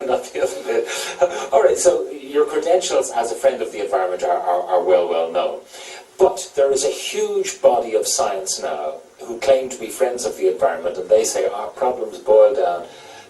not the other bit. All right, so your credentials as a friend of the environment are well known. But there is a huge body of science now who claim to be friends of the environment, and they say our problems boil down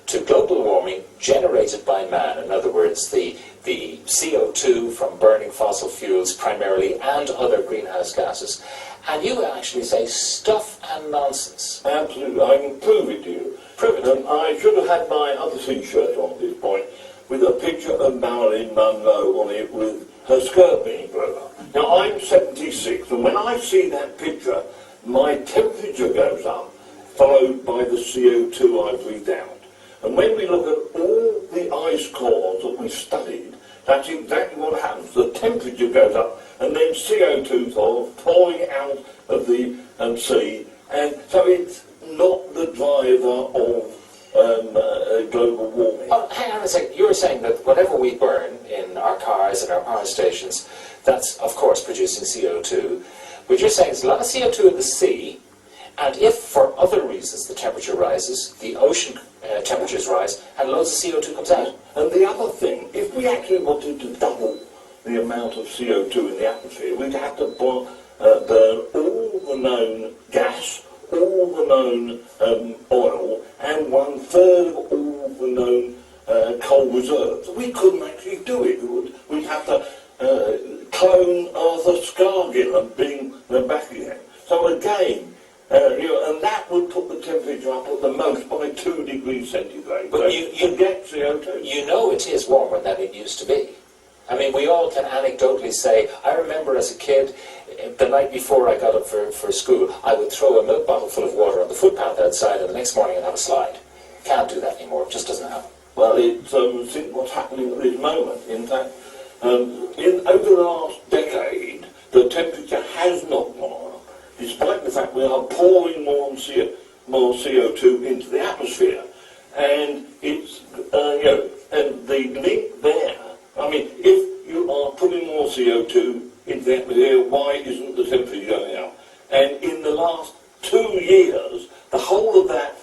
to global warming generated by man. In other words, the CO2 from burning fossil fuels primarily and other greenhouse gases. And you actually say stuff and nonsense. Absolutely, I can prove it to you. Prove it. I should have had my other t-shirt on at this point with a picture of Marilyn Monroe on it with her skirt being blown up. Now, I'm 76, and when I see that picture, my temperature goes up, followed by the CO2 I breathe out. And when we look at all the ice cores that we studied, that's exactly what happens. The temperature goes up, and then CO2 is pouring out of the sea. And so it's not the driver of global warming. Oh, hang on a second. You're saying that whatever we burn in our cars and our power stations, that's, of course, producing CO2. But you're saying there's a lot of CO2 in the sea, and if, for other reasons, the temperature rises, the ocean temperatures rise, and loads of CO2 comes out. And the other thing, if we actually wanted to double the amount of CO2 in the atmosphere, we'd have to burn all the known gas, all the known oil, and 1/3 of all the known coal reserves. We couldn't actually do it. We'd have to clone Arthur Scargill and bring them back again. So again, and that would put the temperature up at the most by 2 degrees centigrade. But you get CO2. You know it is warmer than it used to be. I mean, we all can anecdotally say, I remember as a kid, the night before I got up for school, I would throw a milk bottle full of water on the footpath outside, and the next morning I'd have a slide. Can't do that anymore. It just doesn't happen. Well, it's think what's happening at this moment. In fact, over the last decade, the temperature has not gone up, despite the fact we are pouring more CO2 into the atmosphere. And it's, and the link there, I mean, if you are putting more CO2 into the atmosphere, why isn't the temperature going up? And in the last 2 years, the whole of that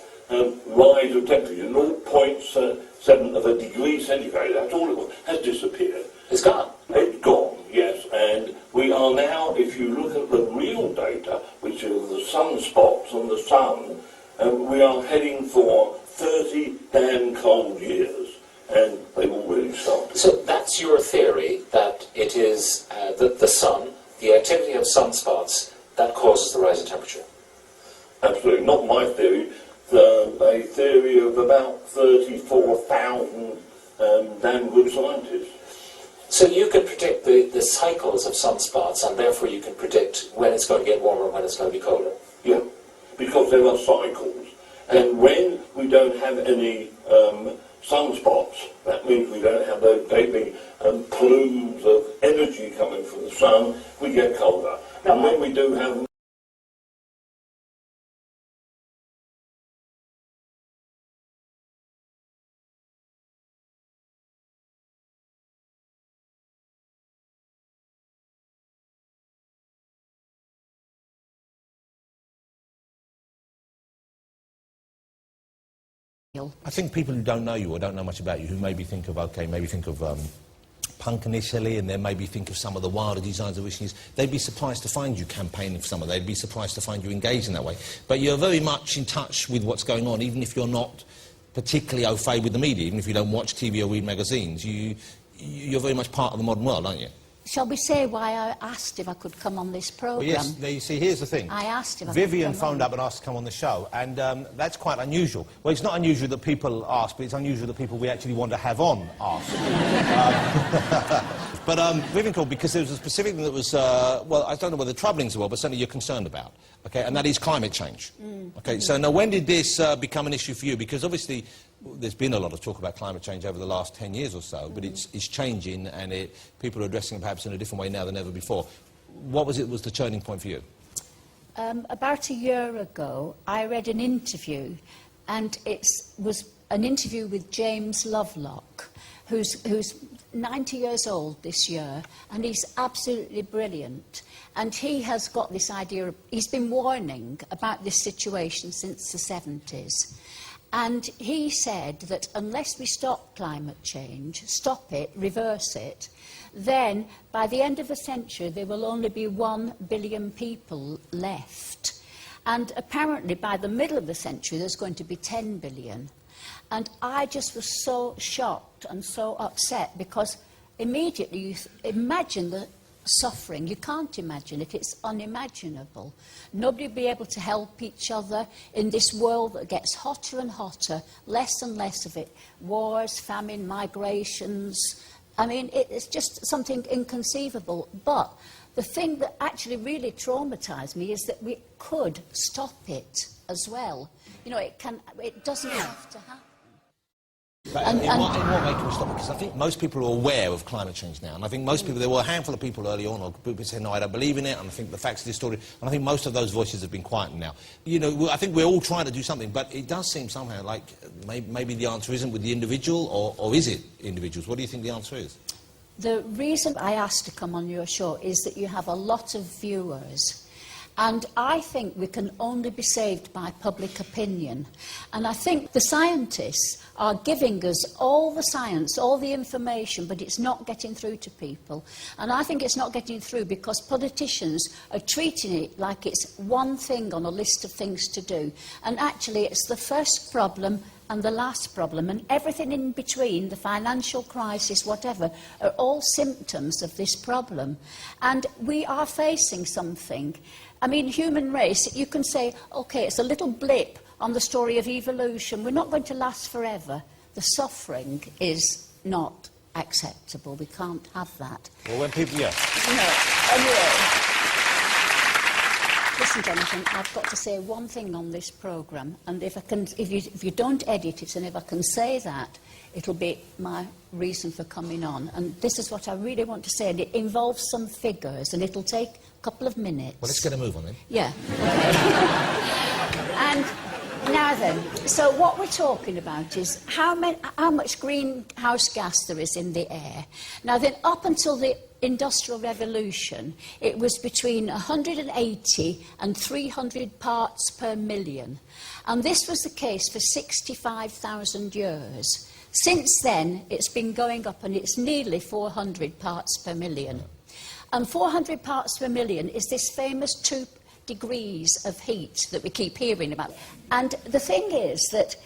rise of temperature, 0.7 of a degree centigrade, that's all it was, has disappeared. It's gone. It's gone, yes. And we are now, if you look at the real data, which are the sunspots on the sun, we are heading for 30 damn cold years. And they've already started. So that's your theory, that it is the sun, the activity of sunspots, that causes the rise in temperature? Absolutely. Not my theory. A theory of about 34,000 damn good scientists. So you can predict the cycles of sunspots, and therefore you can predict when it's going to get warmer and when it's going to be colder? Yeah, because there are cycles. And when we don't have any sunspots, that means we don't have those gaping plumes of energy coming from the sun, we get colder. And when we do have I think people who don't know you or don't know much about you, who maybe think of, punk initially, and then maybe think of some of the wilder designs of issues, they'd be surprised to find you campaigning for some of them. They'd be surprised to find you engaged in that way. But you're very much in touch with what's going on, even if you're not particularly au fait with the media, even if you don't watch TV or read magazines. You're very much part of the modern world, aren't you? Shall we say why I asked if I could come on this programme? Well, yes, you see, here's the thing. I asked if I Vivian could come phoned up and asked to come on the show, and that's quite unusual. Well, it's not unusual that people ask, but it's unusual that people we actually want to have on ask. But Vivian called because there was a specific thing that was, well, I don't know whether troubling as well, but something you're concerned about, okay, and that is climate change. Okay, so now when did this become an issue for you? Because obviously there's been a lot of talk about climate change over the last 10 years or so, but it's changing, and people are addressing it perhaps in a different way now than ever before. What was the turning point for you? About a year ago, I read an interview, and it was an interview with James Lovelock, who's 90 years old this year, and he's absolutely brilliant. And he has got this idea, he's been warning about this situation since the 70s. And he said that unless we stop climate change, stop it, reverse it, then by the end of the century there will only be 1 billion people left. And apparently by the middle of the century there's going to be 10 billion. And I just was so shocked and so upset because immediately you imagine the suffering. You can't imagine it. It's unimaginable. Nobody will be able to help each other in this world that gets hotter and hotter, less and less of it. Wars, famine, migrations. I mean, it's just something inconceivable. But the thing that actually really traumatised me is that we could stop it as well. You know, it doesn't have to happen. But in what way can we stop it? Because I think most people are aware of climate change now, and I think most people, there were a handful of people early on, or people said, no, I don't believe in it, and I think the facts are distorted, and I think most of those voices have been quietened now. You know, I think we're all trying to do something, but it does seem somehow like maybe the answer isn't with the individual, or is it individuals? What do you think the answer is? The reason I asked to come on your show is that you have a lot of viewers. And I think we can only be saved by public opinion. And I think the scientists are giving us all the science, all the information, but it's not getting through to people. And I think it's not getting through because politicians are treating it like it's one thing on a list of things to do. And actually it's the first problem and the last problem, and everything in between, the financial crisis, whatever, are all symptoms of this problem. And we are facing something. I mean, human race, you can say, OK, it's a little blip on the story of evolution. We're not going to last forever. The suffering is not acceptable. We can't have that. Well, when people, yeah. No, anyway. Listen, Jonathan, I've got to say one thing on this programme, and if you don't edit it, and if I can say that, it'll be my reason for coming on. And this is what I really want to say, and it involves some figures, and it'll take a couple of minutes. Well, let's get a move on then. Yeah. And now then, so what we're talking about is how much greenhouse gas there is in the air. Now then, up until the Industrial Revolution, it was between 180 and 300 parts per million. And this was the case for 65,000 years. Since then, it's been going up, and it's nearly 400 parts per million. And 400 parts per million is this famous 2 degrees of heat that we keep hearing about. And the thing is that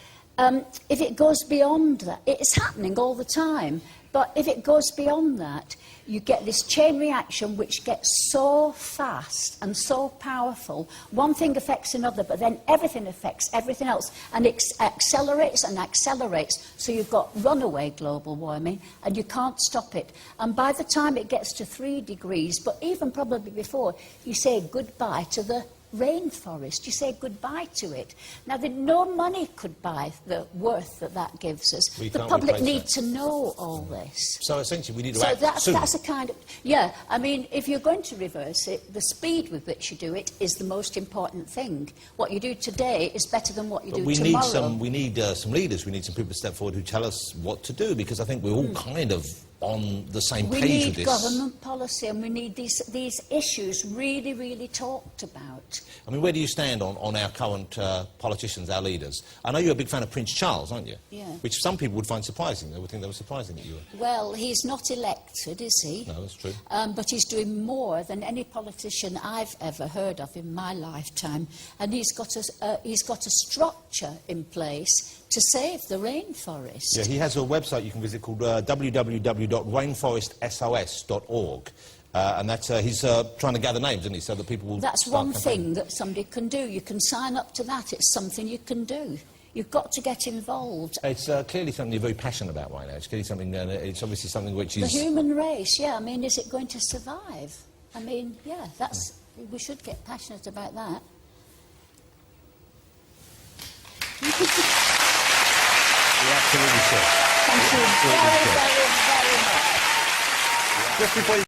if it goes beyond that, it's happening all the time, but if it goes beyond that, you get this chain reaction which gets so fast and so powerful. One thing affects another, but then everything affects everything else, and it accelerates and accelerates. So you've got runaway global warming, and you can't stop it. And by the time it gets to 3 degrees, but even probably before, you say goodbye to the rainforest. You say goodbye to it. Now, no money could buy the worth that gives us. The public need to know all this. So essentially we need to act So soon. that's a kind of... Yeah, I mean, if you're going to reverse it, the speed with which you do it is the most important thing. What you do today is better than what you do tomorrow. We need some leaders. We need some people to step forward who tell us what to do, because I think we're all kind of on the same page with this. We need government policy, and we need these issues really, really talked about. I mean, where do you stand on our current politicians, our leaders? I know you're a big fan of Prince Charles, aren't you? Yeah. Which some people would find surprising. They would think that was surprising that you were. Well, he's not elected, is he? No, that's true. But he's doing more than any politician I've ever heard of in my lifetime. And he's got a structure in place to save the rainforest. Yeah, he has a website you can visit called www.rainforestsos.org. And that's, he's trying to gather names, isn't he, so that people will... That's one thing that somebody can do. You can sign up to that. It's something you can do. You've got to get involved. It's clearly something you're very passionate about right now. It's clearly something, it's obviously something which is... The human race, yeah. I mean, is it going to survive? I mean, yeah, that's... We should get passionate about that. You're absolutely sure. Thank you very, very, very much. Just before you